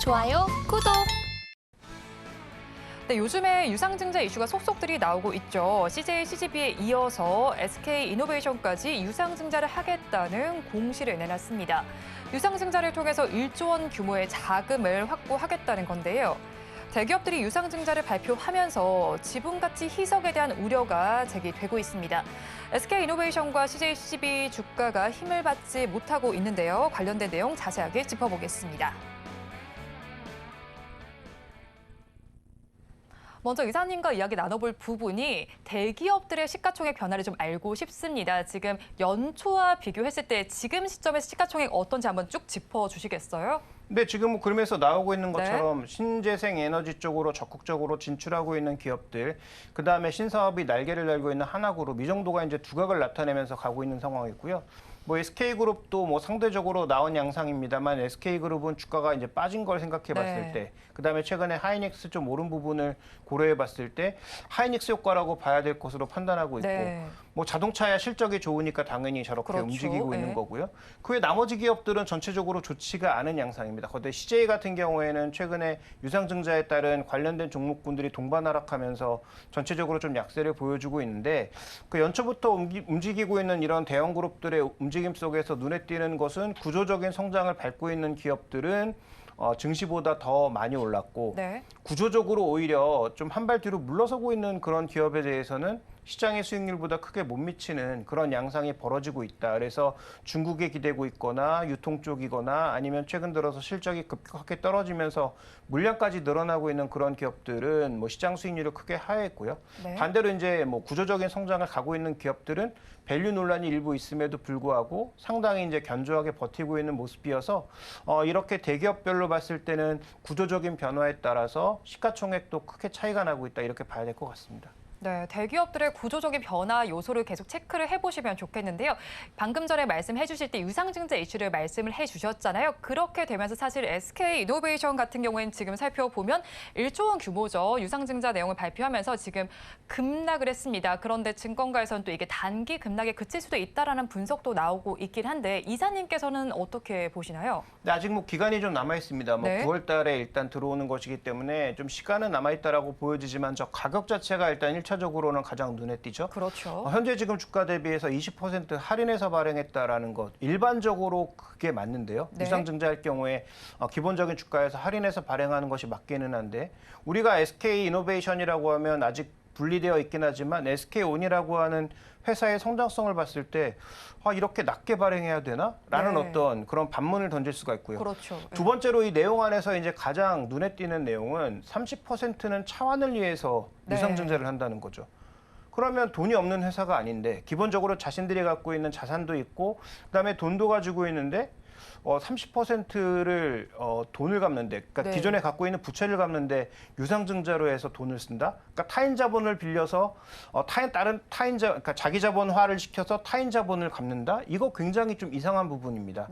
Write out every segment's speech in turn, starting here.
좋아요, 구독! 네, 요즘에 유상증자 이슈가 속속들이 나오고 있죠. CJ, CGV에 이어서 SK이노베이션까지 유상증자를 하겠다는 공시를 내놨습니다. 유상증자를 통해서 1조 원 규모의 자금을 확보하겠다는 건데요. 대기업들이 유상증자를 발표하면서 지분가치 희석에 대한 우려가 제기되고 있습니다. SK이노베이션과 CJ, CGV 주가가 힘을 받지 못하고 있는데요. 관련된 내용 자세하게 짚어보겠습니다. 먼저 이사님과 이야기 나눠볼 부분이 대기업들의 시가총액 변화를 좀 알고 싶습니다. 지금 연초와 비교했을 때 지금 시점에서 시가총액 어떤지 한번 쭉 짚어주시겠어요? 네, 지금 그림에서 나오고 있는 것처럼 신재생 에너지 쪽으로 적극적으로 진출하고 있는 기업들, 그다음에 신사업이 날개를 달고 있는 하나그룹, 이 정도가 이제 두각을 나타내면서 가고 있는 상황이고요. 뭐 SK그룹도 뭐 상대적으로 나온 양상입니다만 SK그룹은 주가가 이제 빠진 걸 생각해 봤을 때, 그다음에 최근에 하이닉스 좀 오른 부분을 고려해 봤을 때 하이닉스 효과라고 봐야 될 것으로 판단하고 있고, 뭐 자동차야 실적이 좋으니까 당연히 저렇게 움직이고 있는 거고요. 그 외 나머지 기업들은 전체적으로 좋지가 않은 양상입니다. 그런데 CJ 같은 경우에는 최근에 유상증자에 따른 관련된 종목군들이 동반 하락하면서 전체적으로 좀 약세를 보여주고 있는데, 그 연초부터 움직이고 있는 이런 대형 그룹들의 움직임 속에서 눈에 띄는 것은 구조적인 성장을 밟고 있는 기업들은 증시보다 더 많이 올랐고, 구조적으로 오히려 좀 한 발 뒤로 물러서고 있는 그런 기업에 대해서는 시장의 수익률보다 크게 못 미치는 그런 양상이 벌어지고 있다. 그래서 중국에 기대고 있거나 유통 쪽이거나 아니면 최근 들어서 실적이 급격하게 떨어지면서 물량까지 늘어나고 있는 그런 기업들은 뭐 시장 수익률을 크게 하회했고요. 반대로 이제 뭐 구조적인 성장을 가고 있는 기업들은 밸류 논란이 일부 있음에도 불구하고 상당히 이제 견조하게 버티고 있는 모습이어서 이렇게 대기업별로 봤을 때는 구조적인 변화에 따라서 시가총액도 크게 차이가 나고 있다, 이렇게 봐야 될 것 같습니다. 네, 대기업들의 구조적인 변화 요소를 계속 체크를 해보시면 좋겠는데요. 방금 전에 말씀해 주실 때 유상증자 이슈를 말씀을 해주셨잖아요. 그렇게 되면서 사실 SK이노베이션 같은 경우에는 지금 살펴보면 1조 원 규모죠. 유상증자 내용을 발표하면서 지금 급락을 했습니다. 그런데 증권가에서는 또 이게 단기 급락에 그칠 수도 있다라는 분석도 나오고 있긴 한데 이사님께서는 어떻게 보시나요? 네, 아직 뭐 기간이 좀 남아 있습니다. 뭐 9월 달에 일단 들어오는 것이기 때문에 좀 시간은 남아 있다라고 보여지지만 저 가격 자체가 일단 1차적으로는 가장 눈에 띄죠. 그렇죠. 현재 지금 주가 대비해서 20% 할인해서 발행했다라는 것, 일반적으로 그게 맞는데요. 유상증자할 경우에 기본적인 주가에서 할인해서 발행하는 것이 맞기는 한데, 우리가 SK이노베이션이라고 하면 아직 분리되어 있긴 하지만 SK온이라고 하는 회사의 성장성을 봤을 때 이렇게 낮게 발행해야 되나? 라는 어떤 그런 반문을 던질 수가 있고요. 두 번째로 이 내용 안에서 이제 가장 눈에 띄는 내용은 30%는 차환을 위해서 유상증자를 한다는 거죠. 그러면 돈이 없는 회사가 아닌데 기본적으로 자신들이 갖고 있는 자산도 있고 그다음에 돈도 가지고 있는데 30%를 돈을 갚는데, 그러니까 기존에 갖고 있는 부채를 갚는데 유상증자로 해서 돈을 쓴다. 그러니까 타인 자본을 빌려서 그러니까 자기 자본화를 시켜서 타인 자본을 갚는다. 이거 굉장히 좀 이상한 부분입니다.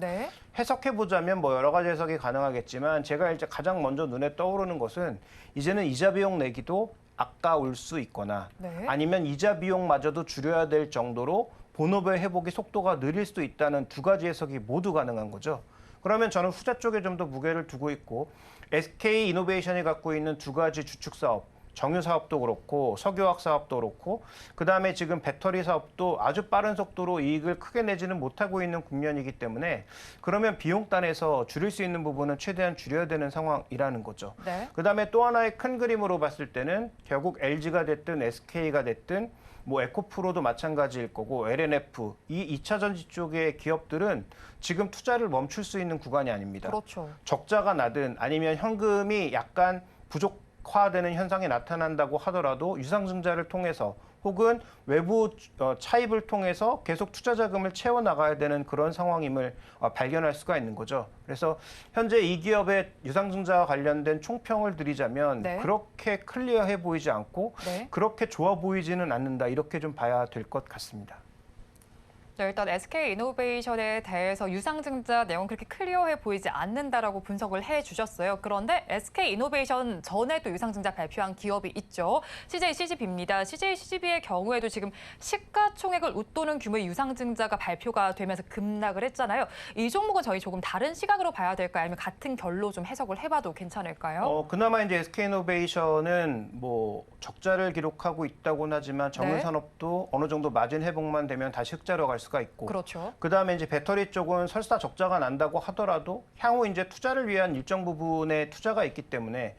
해석해 보자면 뭐 여러 가지 해석이 가능하겠지만 제가 이제 가장 먼저 눈에 떠오르는 것은 이제는 이자 비용 내기도 아까울 수 있거나 아니면 이자 비용마저도 줄여야 될 정도로 본업의 회복의 속도가 느릴 수도 있다는 두 가지 해석이 모두 가능한 거죠. 그러면 저는 후자 쪽에 좀 더 무게를 두고 있고, SK이노베이션이 갖고 있는 두 가지 주축 사업, 정유 사업도 그렇고 석유화학 사업도 그렇고 그다음에 지금 배터리 사업도 아주 빠른 속도로 이익을 크게 내지는 못하고 있는 국면이기 때문에, 그러면 비용단에서 줄일 수 있는 부분은 최대한 줄여야 되는 상황이라는 거죠. 그다음에 또 하나의 큰 그림으로 봤을 때는 결국 LG가 됐든 SK가 됐든 뭐 에코프로도 마찬가지일 거고 LNF, 이 2차 전지 쪽의 기업들은 지금 투자를 멈출 수 있는 구간이 아닙니다. 적자가 나든 아니면 현금이 약간 부족화되는 현상이 나타난다고 하더라도 유상증자를 통해서 혹은 외부 차입을 통해서 계속 투자 자금을 채워나가야 되는 그런 상황임을 발견할 수가 있는 거죠. 그래서 현재 이 기업의 유상증자와 관련된 총평을 드리자면 그렇게 클리어해 보이지 않고 그렇게 좋아 보이지는 않는다, 이렇게 좀 봐야 될 것 같습니다. 자, 일단 SK이노베이션에 대해서 유상증자 내용 그렇게 클리어해 보이지 않는다라고 분석을 해주셨어요. 그런데 SK이노베이션 전에도 유상증자 발표한 기업이 있죠. CJCGV입니다. CJCGV의 경우에도 지금 시가총액을 웃도는 규모의 유상증자가 발표가 되면서 급락을 했잖아요. 이 종목은 저희 조금 다른 시각으로 봐야 될까요? 아니면 같은 결로 좀 해석을 해봐도 괜찮을까요? 그나마 이제 SK이노베이션은 뭐 적자를 기록하고 있다고는 하지만 정은산업도 어느 정도 마진 회복만 되면 다시 흑자로 갈 수가 있고, 그렇죠. 그다음에 이제 배터리 쪽은 설사 적자가 난다고 하더라도 향후 이제 투자를 위한 일정 부분의 투자가 있기 때문에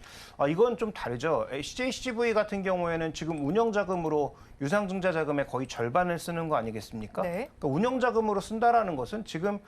이건 좀 다르죠. CJCGV 같은 경우에는 지금 운영자금으로 유상증자 자금의 거의 절반을 쓰는 거 아니겠습니까? 네. 그러니까 운영자금으로 쓴다라는 것은 지금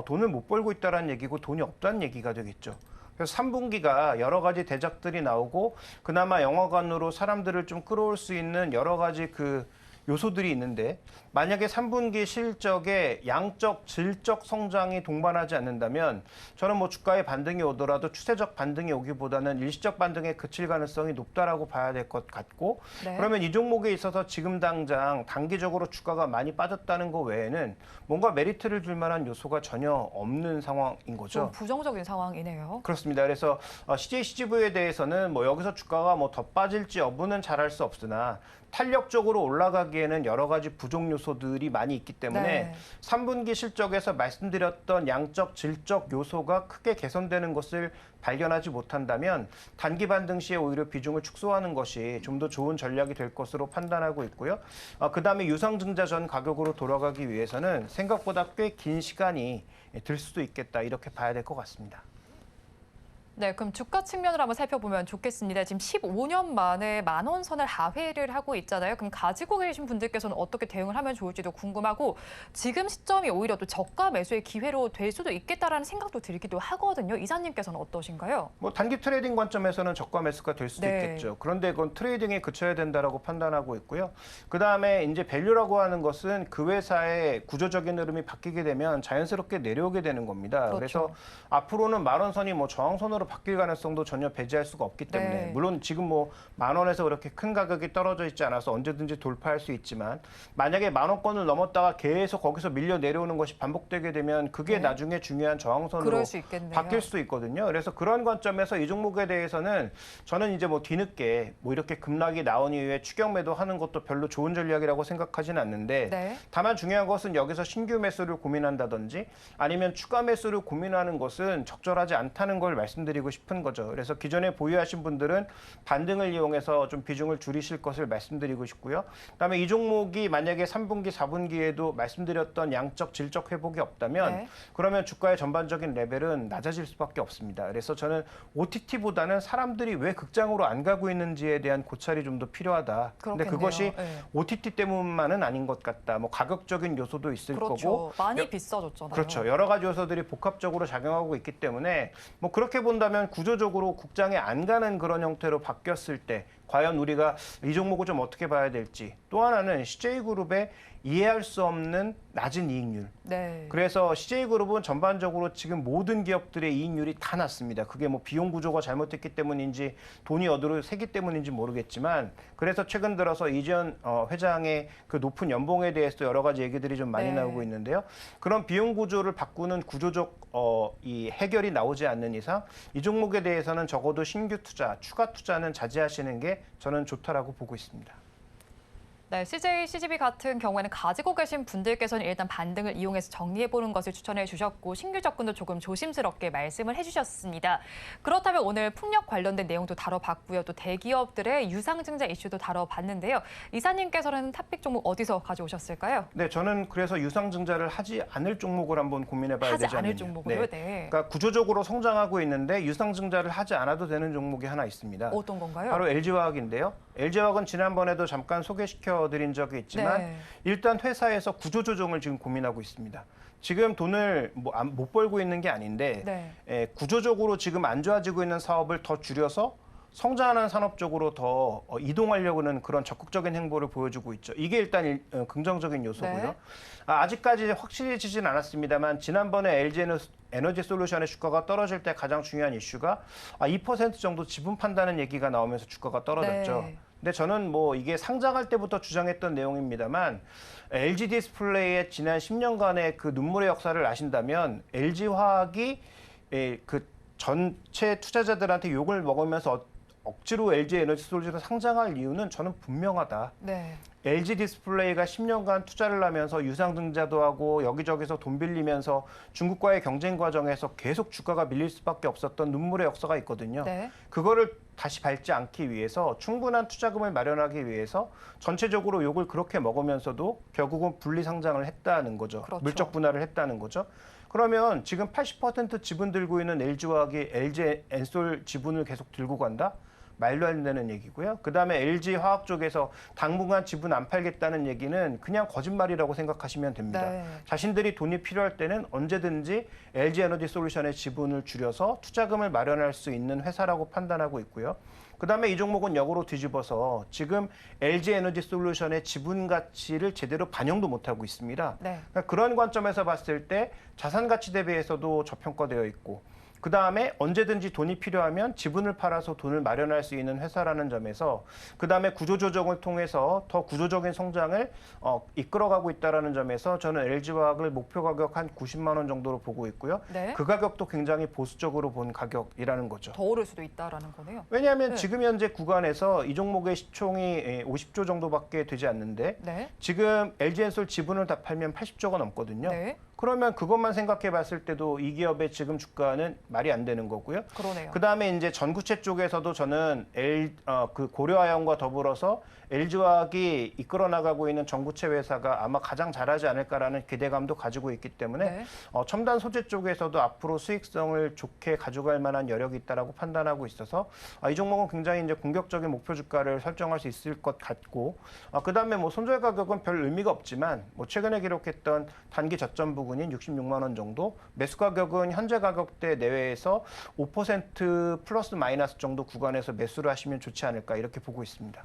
돈을 못 벌고 있다는 얘기고 돈이 없다는 얘기가 되겠죠. 그래서 3분기가 여러 가지 대작들이 나오고 그나마 영화관으로 사람들을 좀 끌어올 수 있는 여러 가지 그 요소들이 있는데, 만약에 3분기 실적에 양적, 질적 성장이 동반하지 않는다면 저는 뭐 주가의 반등이 오더라도 추세적 반등이 오기보다는 일시적 반등에 그칠 가능성이 높다라고 봐야 될 것 같고, 네. 그러면 이 종목에 있어서 지금 당장 단기적으로 주가가 많이 빠졌다는 거 외에는 뭔가 메리트를 줄 만한 요소가 전혀 없는 상황인 거죠. 좀 부정적인 상황이네요. 그렇습니다. 그래서 CJCGV에 대해서는 뭐 여기서 주가가 뭐 더 빠질지 여부는 잘 알 수 없으나 탄력적으로 올라가기에는 여러 가지 부족 요소들이 많이 있기 때문에 네. 3분기 실적에서 말씀드렸던 양적, 질적 요소가 크게 개선되는 것을 발견하지 못한다면 단기 반등 시에 오히려 비중을 축소하는 것이 좀 더 좋은 전략이 될 것으로 판단하고 있고요. 그다음에 유상증자 전 가격으로 돌아가기 위해서는 생각보다 꽤 긴 시간이 들 수도 있겠다, 이렇게 봐야 될 것 같습니다. 네, 그럼 주가 측면을 한번 살펴보면 좋겠습니다. 지금 15년 만에 10,000원 선을 하회를 하고 있잖아요. 그럼 가지고 계신 분들께서는 어떻게 대응을 하면 좋을지도 궁금하고, 지금 시점이 오히려 또 저가 매수의 기회로 될 수도 있겠다라는 생각도 들기도 하거든요. 이사님께서는 어떠신가요? 뭐 단기 트레이딩 관점에서는 저가 매수가 될 수도 네. 있겠죠. 그런데 그건 트레이딩에 그쳐야 된다라고 판단하고 있고요. 그다음에 이제 밸류라고 하는 것은 그 회사의 구조적인 흐름이 바뀌게 되면 자연스럽게 내려오게 되는 겁니다. 그렇죠. 그래서 앞으로는 10,000원 선이 뭐 저항선으로 바뀔 가능성도 전혀 배제할 수가 없기 때문에, 네. 물론 지금 뭐 10,000원에서 그렇게 큰 가격이 떨어져 있지 않아서 언제든지 돌파할 수 있지만, 만약에 10,000원권을 넘었다가 계속 거기서 밀려 내려오는 것이 반복되게 되면 그게 네. 나중에 중요한 저항선으로 그럴 수 있겠네요. 바뀔 수 있거든요. 그래서 그런 관점에서 이 종목에 대해서는 저는 이제 뭐 뒤늦게 뭐 이렇게 급락이 나온 이후에 추격 매도하는 것도 별로 좋은 전략이라고 생각하지는 않는데, 네. 다만 중요한 것은 여기서 신규 매수를 고민한다든지 아니면 추가 매수를 고민하는 것은 적절하지 않다는 걸 말씀드리고 싶은 거죠. 그래서 기존에 보유하신 분들은 반등을 이용해서 좀 비중을 줄이실 것을 말씀드리고 싶고요. 그다음에 이 종목이 만약에 3분기, 4분기에도 말씀드렸던 양적, 질적 회복이 없다면 네. 그러면 주가의 전반적인 레벨은 낮아질 수밖에 없습니다. 그래서 저는 OTT보다는 사람들이 왜 극장으로 안 가고 있는지에 대한 고찰이 좀 더 필요하다. 근데 그렇겠네요. 그것이 네. OTT 때문만은 아닌 것 같다. 뭐 가격적인 요소도 있을 그렇죠. 거고, 많이 비싸졌잖아요. 그렇죠. 여러 가지 요소들이 복합적으로 작용하고 있기 때문에 뭐 그렇게 본다면 구조적으로 국장에 안 가는 그런 형태로 바뀌었을 때 과연 우리가 이 종목을 좀 어떻게 봐야 될지, 또 하나는 CJ그룹의 이해할 수 없는 낮은 이익률. 네. 그래서 CJ그룹은 전반적으로 지금 모든 기업들의 이익률이 다 낮습니다. 그게 뭐 비용 구조가 잘못됐기 때문인지 돈이 어디로 새기 때문인지 모르겠지만, 그래서 최근 들어서 이재현 회장의 그 높은 연봉에 대해서도 여러 가지 얘기들이 좀 많이 네. 나오고 있는데요. 그런 비용 구조를 바꾸는 구조적 이 해결이 나오지 않는 이상 이 종목에 대해서는 적어도 신규 투자, 추가 투자는 자제하시는 게 저는 좋다라고 보고 있습니다. 네, CJCGV 같은 경우에는 가지고 계신 분들께서는 일단 반등을 이용해서 정리해보는 것을 추천해 주셨고, 신규 접근도 조금 조심스럽게 말씀을 해주셨습니다. 그렇다면 오늘 풍력 관련된 내용도 다뤄봤고요. 또 대기업들의 유상증자 이슈도 다뤄봤는데요. 이사님께서는 탑픽 종목 어디서 가져오셨을까요? 네, 저는 그래서 유상증자를 하지 않을 종목을 한번 고민해봐야 하지 되지 않을 않느냐. 종목으로요? 네. 그러니까 구조적으로 성장하고 있는데 유상증자를 하지 않아도 되는 종목이 하나 있습니다. 어떤 건가요? 바로 LG화학인데요. LG화학은 지난번에도 잠깐 소개시켜드린 적이 있지만 네. 일단 회사에서 구조조정을 지금 고민하고 있습니다. 지금 돈을 못 벌고 있는 게 아닌데 네. 구조적으로 지금 안 좋아지고 있는 사업을 더 줄여서 성장하는 산업 쪽으로 더 이동하려고 하는 그런 적극적인 행보를 보여주고 있죠. 이게 일단 긍정적인 요소고요. 네. 아직까지 확실해지진 않았습니다만 지난번에 LG 에너지 솔루션의 주가가 떨어질 때 가장 중요한 이슈가 2% 정도 지분 판다는 얘기가 나오면서 주가가 떨어졌죠. 네. 근데 저는 뭐 이게 상장할 때부터 주장했던 내용입니다만 LG 디스플레이의 지난 10년간의 그 눈물의 역사를 아신다면 LG화학이 그 전체 투자자들한테 욕을 먹으면서 억지로 LG 에너지솔루션을 상장할 이유는 저는 분명하다. 네. LG 디스플레이가 10년간 투자를 하면서 유상증자도 하고 여기저기서 돈 빌리면서 중국과의 경쟁 과정에서 계속 주가가 밀릴 수밖에 없었던 눈물의 역사가 있거든요. 네. 그거를 다시 밟지 않기 위해서 충분한 투자금을 마련하기 위해서 전체적으로 욕을 그렇게 먹으면서도 결국은 분리 상장을 했다는 거죠. 그렇죠. 물적 분할을 했다는 거죠. 그러면 지금 80% 지분 들고 있는 LG화학이 LG 엔솔 지분을 계속 들고 간다? 말도 안 되는 얘기고요. 그다음에 LG화학 쪽에서 당분간 지분 안 팔겠다는 얘기는 그냥 거짓말이라고 생각하시면 됩니다. 네. 자신들이 돈이 필요할 때는 언제든지 LG에너지솔루션의 지분을 줄여서 투자금을 마련할 수 있는 회사라고 판단하고 있고요. 그다음에 이 종목은 역으로 뒤집어서 지금 LG에너지솔루션의 지분 가치를 제대로 반영도 못하고 있습니다. 네. 그러니까 그런 관점에서 봤을 때 자산 가치 대비해서도 저평가되어 있고 그다음에 언제든지 돈이 필요하면 지분을 팔아서 돈을 마련할 수 있는 회사라는 점에서 그다음에 구조조정을 통해서 더 구조적인 성장을 이끌어가고 있다는 점에서 저는 LG화학을 목표 가격 한 90만 원 정도로 보고 있고요. 네. 그 가격도 굉장히 보수적으로 본 가격이라는 거죠. 더 오를 수도 있다라는 거네요. 왜냐하면 네. 지금 현재 구간에서 이 종목의 시총이 50조 정도밖에 되지 않는데 네. 지금 LG엔솔 지분을 다 팔면 80조가 넘거든요. 네. 그러면 그것만 생각해 봤을 때도 이 기업의 지금 주가는 말이 안 되는 거고요. 그러네요. 그다음에 이제 전구체 쪽에서도 저는 그 고려아연과 더불어서 LG화학이 이끌어 나가고 있는 전구체 회사가 아마 가장 잘하지 않을까라는 기대감도 가지고 있기 때문에 네. 첨단 소재 쪽에서도 앞으로 수익성을 좋게 가져갈 만한 여력이 있다라고 판단하고 있어서 이 종목은 굉장히 이제 공격적인 목표 주가를 설정할 수 있을 것 같고 그다음에 뭐 손절 가격은 별 의미가 없지만 뭐 최근에 기록했던 단기 저점 부근인 66만 원 정도 매수 가격은 현재 가격대 내외에서 5% 플러스 마이너스 정도 구간에서 매수를 하시면 좋지 않을까 이렇게 보고 있습니다.